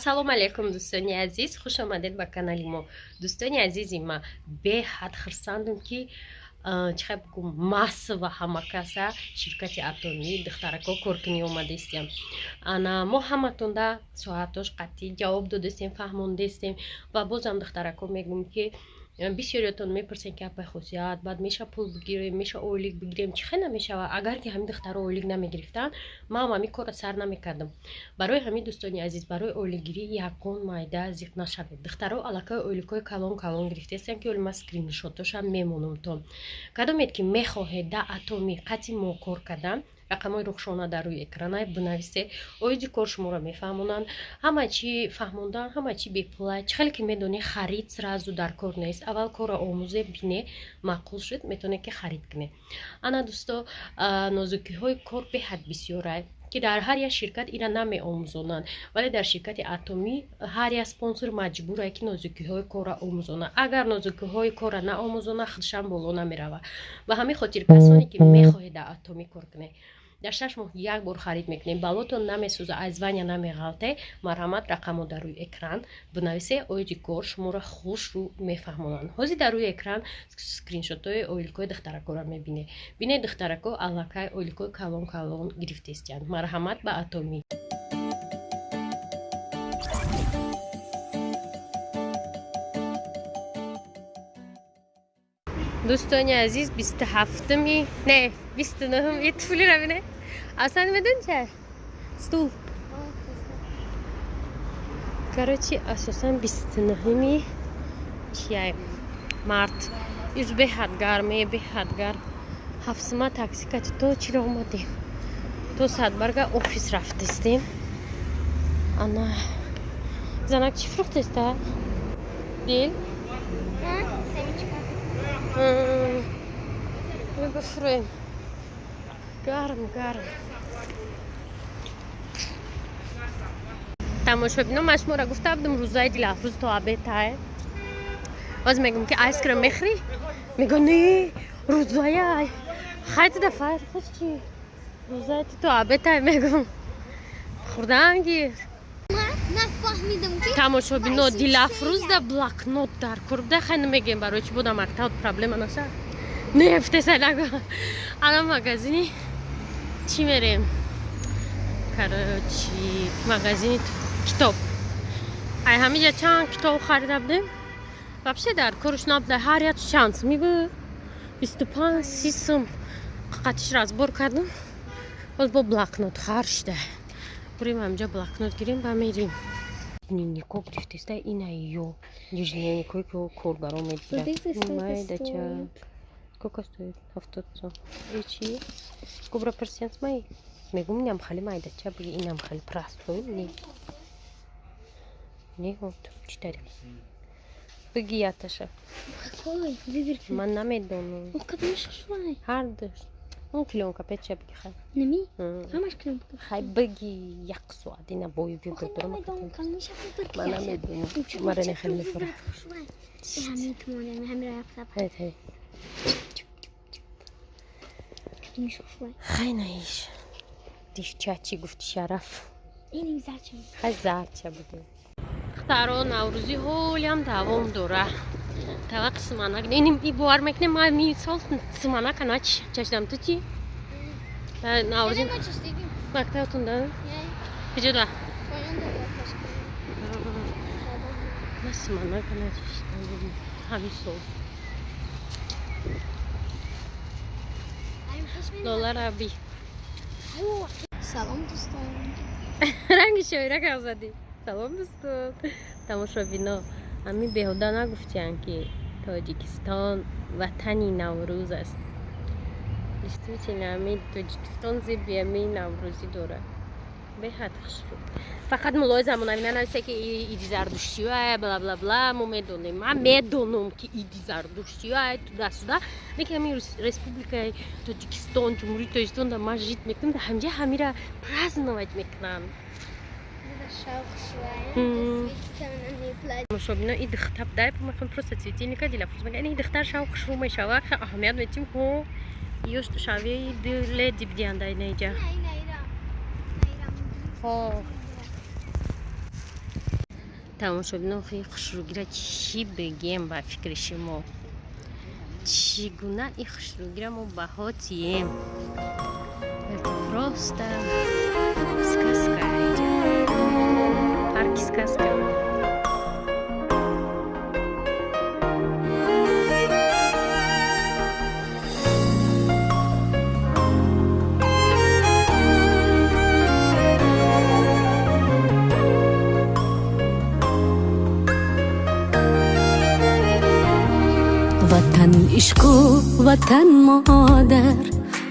ассалому алайкум дӯстони азиз, хуш омадед ба канали мо. Дӯстони азизи ма, беҳад хурсандам ки чихе бигӯм масс ва ҳамакаса ширкати атомӣ духтарако коркунӣ омадастем. Ана мо ҳаматонда соатош қатъӣ ҷавоб додастем, фаҳмондастем ва бозам духтарако мегӯм ки бисёриятон мепурсен ки апа хусият баъд меша пул бигирем, меша ойлик бигирем, чӣ хе намешава? Агар ки ҳамин духтаро ойлик намегирифтан, ман ҳамин кора сар намекардам. Барои ҳамин дӯстони азиз, барои ойликгирӣ ягон майда зиқ нашавед. Духтаро аллакай ойликҳои калон гирифтастем ки ман скриншотошам мемонамтон. Кадомед ки мехоҳед да атомӣ қатъи мо кор кардан, рақамҳои рухшона дар рӯи экрана бинависед, оиди кор шуморо мефаҳмонанд, ҳама чӣ фаҳмондан, ҳама чӣ беплай. Чӣ хеле ки медонӣ харид сразу дар кор нест, аввал корро омӯзе бине, маъқул шуд метавонед ки харид кунед. Ана дӯсто, нозукиҳои кор беҳад бисёрай ки дар ҳар як ширкат ира намеомӯзонанд, вале дар ширкати атомӣ ҳар як спонсор маҷбурае ки нозукиҳои корро омӯзонад. Агар нозукиҳои корро наомӯзонад, худшам боло намерава. Ба ҳамин хотир касоне ки мехоҳед дар атомӣ кор кунед, дар 6 моҳ як бор харид мекунед, балотон намесӯза, айзвания намеғалте, марҳамат, рақамҳо дар рӯи экран бинависе, оиди кор шуморо хушрӯ мефаҳмонанд. ҳозир дар рӯи экран скриншотҳои ойликҳои духтаракоро мебинед. Бинед духтарако аллакай ойликҳои калон гирифтастанд. Марҳамат ба атомӣ. Дӯстони азиз, 27-ми, не, 29-ми тӯфлиро бинед. Аслан медон ча? Стул. Короче, асосан 29-ми чия март. Юз беҳад гарме, беҳад гарм. Ҳафсима такси кати то чиро омадем. То Садбарга офис рафтастем. Ана занак чӣ фрухтаста? Дил? Бифроем. Гарм. Тамошобино, ман шуморо гуфта будам рӯзаи дилафрӯз то обедае. Боз мегӯм ки айскрим мехӯрӣ? Мегӯ не, рӯзаи хайти дафар хуш чи? Рӯзаи то обедае мегӯм. Хурдан гир. Тамошобино, дилафрӯз да блокнот дар кор буда, хайна мегем барои чи буда мактаб проблема наша. Не, фтеса нагӯ. Ана магазини чӣ мерем? Короче, магазини китоб. Ай ҳамиҷа чанд китоб харида будем. Вообще дар корш набуда, ҳар як чанд мигӯ 25-30 сум қақатиш разбор кардам. Боз бо блокнот хар шуда. Бурем ҳамиҷа блокнот гирем ба мерим. Дневнико гирифтаста ина ё ежедневникои ки коргаро медирад. Майдача. Сколько стоит? 70 сом. И чи? Кобра персент май? Мегум инам хали майдача, биги инам хали простой. Не вот, 4. Биги яташа. Какой? Выберите. Ман намедонам. О, как мешашвай. Ҳардаш. Он клёнка печа биги хай. Неми? Ҳамаш клёнка. Хай биги як соат ина бои вибер дорам. Как мешашвай биги. Ман намедонам. Мара не хали мефора. ҳамин тумонем, ҳамин рафтам. Хай. Как мешашвай. Хай наиш. Дивчачи гуфти шараф. Иним зарчам. Хай зарча буду. Хтаро наврӯзи ҳолям давом дора. Тава қисманак. Иним и бовар мекунем ма мисол қисманак ана чашдам ту чи? Наврӯзи мактабтун да? Куҷода? Қисманак ана чашдам. Ҳамин сол. Доллар аби. Салом дӯстон. Ранги шоира казади. Салом дӯстон. Тамошобино, ҳамин беҳуда нагуфтиян ки Тоҷикистон ватани Наврӯз аст. Действительно, ҳамин Тоҷикистон зиби ҳамин Наврӯзӣ дорад. Беҳад хушрӯ. Фақат мулоҳиза монавӣ нанависе ки иди зардуштиёе бла мо медонем. Ман медонам ки иди зардуштиёе туда-суда. Лекин ҳамин республикаи Тоҷикистон, ҷумҳурии Тоҷикистон да ман жит мекунам, да ҳамҷа ҳамира праздновать мекунанд. Мошобино и духтар дай помахам просто цветильника дилафрӯз мегӯяд. И духтар шавқ хушрӯ мешавад, хеле аҳамият медиҳем. ҳо ёш шавии диле дибдиянда инаиҷа. тамошобинон хушругира чӣ бегем ба фикри шумо? Чӣ гуна ин хушругира мо баҳотием? Это просто сказка, Аридя. Парки сказка. وطن عشق و وطن مادر،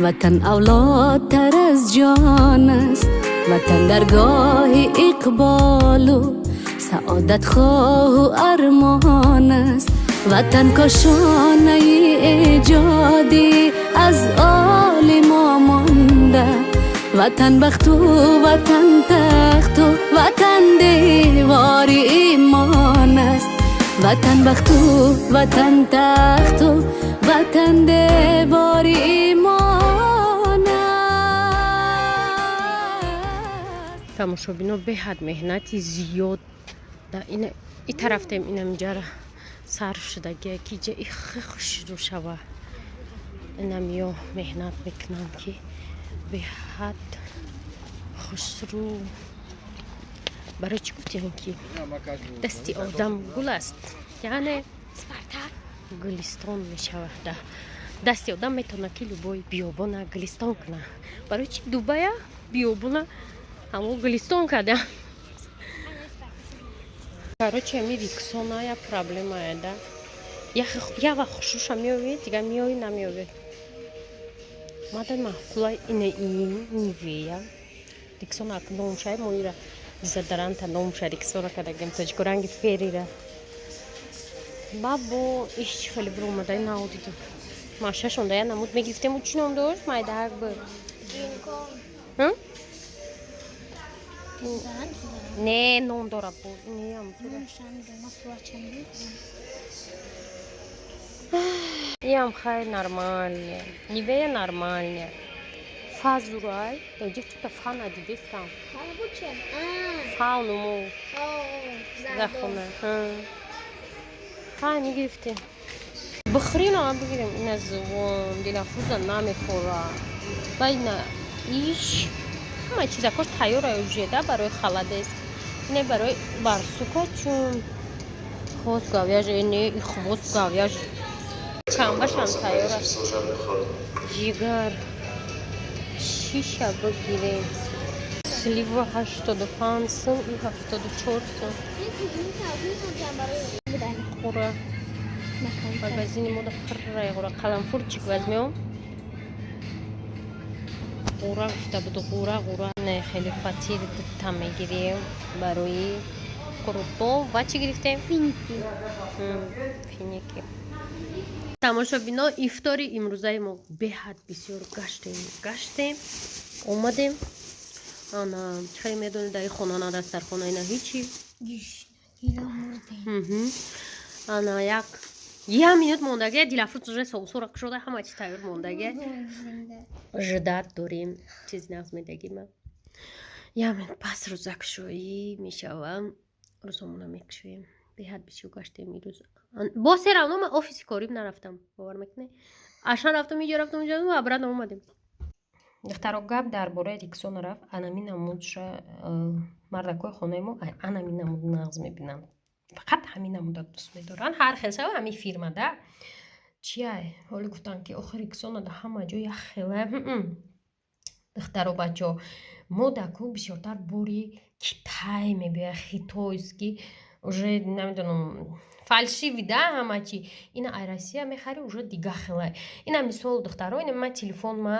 وطن اولادتر از جان است، وطن درگاه اقبال و سعادت خواه و ارمان است، وطن کاشانه ایجادی از آل ما مانده، وطن بخت و وطن تخت و وطن دیوار ایمان است، وطن بخت و وطن تخت و وطن دیوار ایمان است. тамошобино беҳад меҳнати зиёд дар ин тарафтем инам ҷара сарф шудагия ки ҷа ихи хушрӯ шава. Инам ё меҳнат мекунам ки беҳад хушрӯ. барои чӣ гуфтем ки дасти одам гул аст, яъне гулистон мешавад. дасти одам метавона ки любои биёбона гулистон куна. барои чӣ дубая биёбона ҳамо гулистон кардам. короче ами риксоная проблемая да. я вақт хушуша меёвед, дигар меёвед намеёвед. мадан маҳфулай ина нивея риксона номшай моира дезодоранта номша риксона кардагем тоҷику ранги ферира. бабо ишчи хеле бир омадай наодиду машашонда я намуд мегирифтему чӣ ном дошт майдак бир не ном дорад буд иам хай нормальне нивея нормальне фазурай эҷа чута фана дидестам фаунуму захона хай мегирифтем бихрина бигирем ина зувон дилафруза намехора ва ина иш ҳама чизакош тайёра уже да барои халадест не барои барсука чун хвост гавяже не и хвост гавяж чамбашам тайёр аст ҷигар шиша бигирем слива 85 сум и 74 сум хура магазини мода хурра хура қаламфурчик возьмем хура гуфта буду хура не хеле фатир там мегирем барои курутто ва чӣ гирифтем финики. тамошобино ифтори имрӯзаи мо беҳад бисёр гаштем омадем ана чӣ медонед дар хона на дастархона ина ҳичи ана як минут мондагия дилафруз уже соусора шуда ҳама чи тайёр мондагия ждат дорем чизи нағз медагима як минут пас рӯзакушоӣ мешавам рӯзамона мекушоем беҳад бисёр гаштем ирӯз бо се равно ман офиси корим нарафтам бовар мекунед ашан рафтам иҷо рафтам ва обратно омадем. духтаро гап дар бораи риксона рафт анами намудша мардакои хонаи мо анами намуд нағз мебинанд фақат ҳамин намуда дӯст медоранд ҳар хелса ҳамин фирма да чиай ҳоли гуфтанд ки охир риксона да ҳама ҷо як хела духтаро бачо мо даку бисёртар бори китай мебиёяд хитойский уже намедонам фальшиви да ҳама чи ина ай россия мехари уже дига хела ина мисол духтаро ина ма телефон ма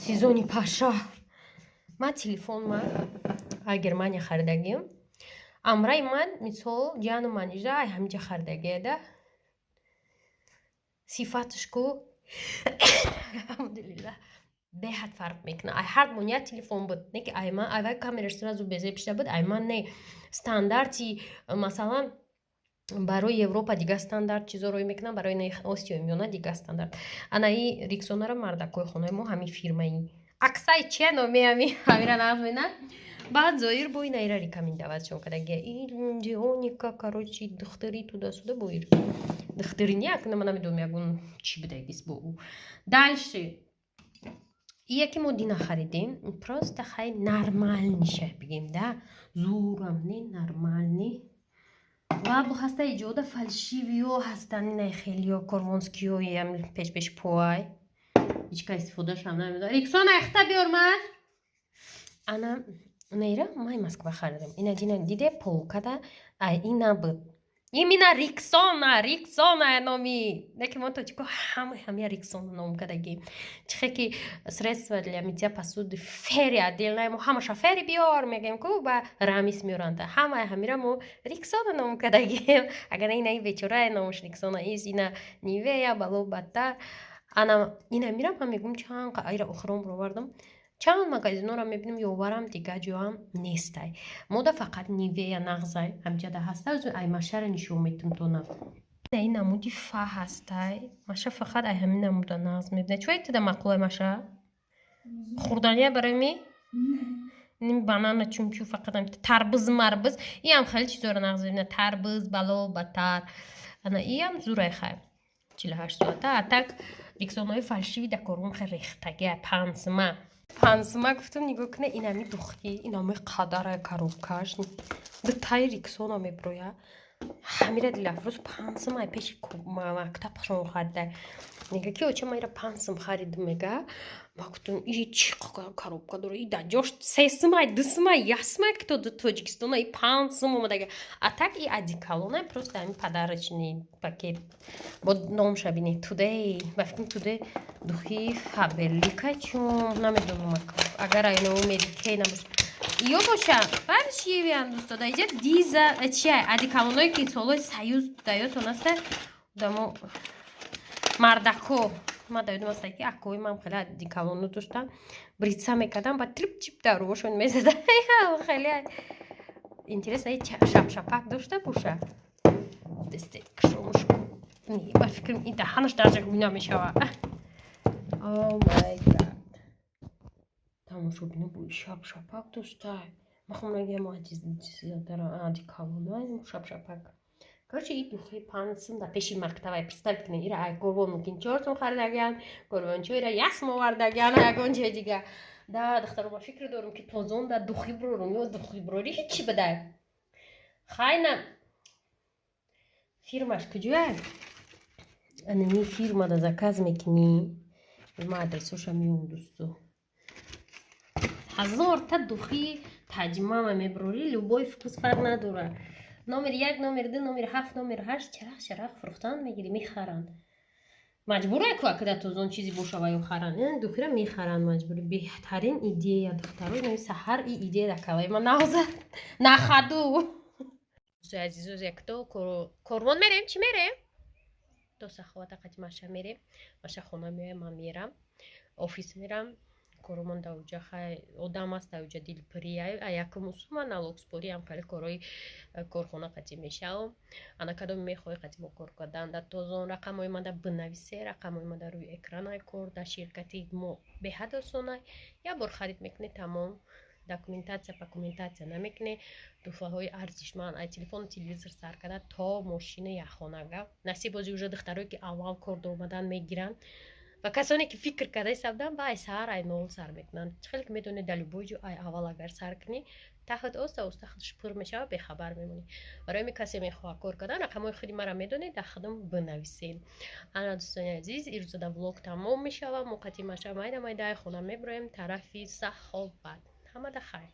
сезони паша ма телефон ма ай германия харидагим амраи ман мисол ҷану манижда ай ҳамиҷа харидагия да сифаташку алҳамдулилла беҳад фарқ мекунад ай ҳар мония телефон буд не ки ай ман айвай камераш сразу безепишта буд ай ман не стандарти масалан барои европа дига стандарт чизоро мекунам барои осиё миёна дига стандарт анаи риксонара мардакои хонаи мо ҳамин фирмаи аксай чия номи ҳами ҳамира нағз мена بعد زایر بو اینا ایرا рекомендовать кадаги ин дионика короче духтари туда-сюда буир духтари ниак на намедум ягун чи бидагис бу дальше яки мо дина харидем просто хай нормальниша бигем да зурам не нормальни ва бу хаста иҷода фалшивиё ҳастани не хелиё корвонскиё ям пеш пуай ҳичка истифодашам намедонам риксона ихта биёр ман ана нейра май Москва харидем ина дина диде полкада ай ина буд именно Риксона номи неки мо точку ҳама Риксона ном кадагим чихе ки средства для мытья посуды фери отдельная мо ҳамаша фери биёр мегем ку ба рамис меёранда ҳамира мо Риксона ном кадагим агар ина и вечора номш Риксона из ина нивея бало баттар ана ина мирам ҳам мегум чанд айра охиром ровардам чанд магазинора мебинем ёварам дига ҷоам нестай мода фақат нивея нағзай ҳамҷада ҳастай ӯзи ай машара нишон метум тона ай намуди фа ҳастай маша фақат ай ҳамин намуда нағз мебинем чӯ айтида мақулай маша хурдания барами ним банана чунчу фақат ам тарбуз марбуз иам хеле чизора нағз мебинем тарбуз бало батар ана иам зурай хай 48 соата а так риксонои фалшиви дакорум хе рехтаги пансма гуфтам нигоҳ куне инами духти инами қадарай коробкаш дай риксона меброя ҳамира дилафрӯз пансма пеши мактаб шон харида нега ки оча майра пансм харидм мега ма гуфтам и чи коробка дора и даҷош сесмай дусмай ясмай ки то тоҷикистона и пансм омадага а так и одеколона просто ами подарочный пакет бо номша бини today ба фикрам today духи фаберлика чун намедонам агар айно медикей набош ё боша фаршивиан дӯстода иҷа диза чиай одеколоное ки солои саюз даётон аста дамо мардако ма даёдам аста ки акои ман хеле одеколоно доштан брица мекардам ба трип-чип дарвошон мезада хеле интересно шапшапак дошта боша десте кшомушку ба фикрам и даҳанаш дарҷа гуна мешава о май гад тамошо бина бо шапшапак доштай махом нагиям одеколоно шапшапак короче и духи пансм да пеши мактабай представь кунед ира ай корвон мумкин 4 сом харидаган корвончо ира 1 сом овардаган ягон ҷои дига да духтаро ба фикр дорум ки тозон да духи брорум ё духи брори ҳичи бадай хайна фирмаш куҷояй анани фирма да заказ мекунӣ ма адресоша меём дӯсто 1000 та духи таҷмама меброрӣ любой вкус фарқ надора номер 1 номер 2 номер 7 номер 8 чарах фурӯхтанд мегирӣ мехаранд маҷбурай ку акда тозон чизи бошава ё харанд духира мехаранд маҷбури беҳтарин идея духтарои нави саҳар и идея дакалаи ма наозад нахаду азизоз якто корвон мерем чӣ мерем то саховата қати маша мерем маша хона меоям ман мерам офис мерам корумон давҷа хай одам аст давҷа дилпирия якум усума налогспориам кали корои корхона қати мешавам ана кадом мехоҳи қати бо кор кардан да тозон рақамои мада бинависе рақамои мада рӯи экранай кор да ширкати мо беҳад осонай як бор харид мекунӣ тамом документация пакументация намекунӣ туҳфаҳои арзишманд ай телефон телевизор сар карда то мошина яхонага насибози уже духтароe ки аввал кор доомадан мегиранд ва касоне ки фикр кардаи савдан ба ай сар ай нол сар мекунанд хеле ки медонӣ дар любой ҷо ай аввал агар сар кунӣ таҳт оста худаш пур мешава бехабар мемонӣ барои ами касе мехоҳад кор кардан рақамои худи мара медонед дар худам бинависед ана дӯстони азиз ирӯзада влог тамом мешава мо қати маша майда майдаи хона меброем тарафи саховат ҳамада хайр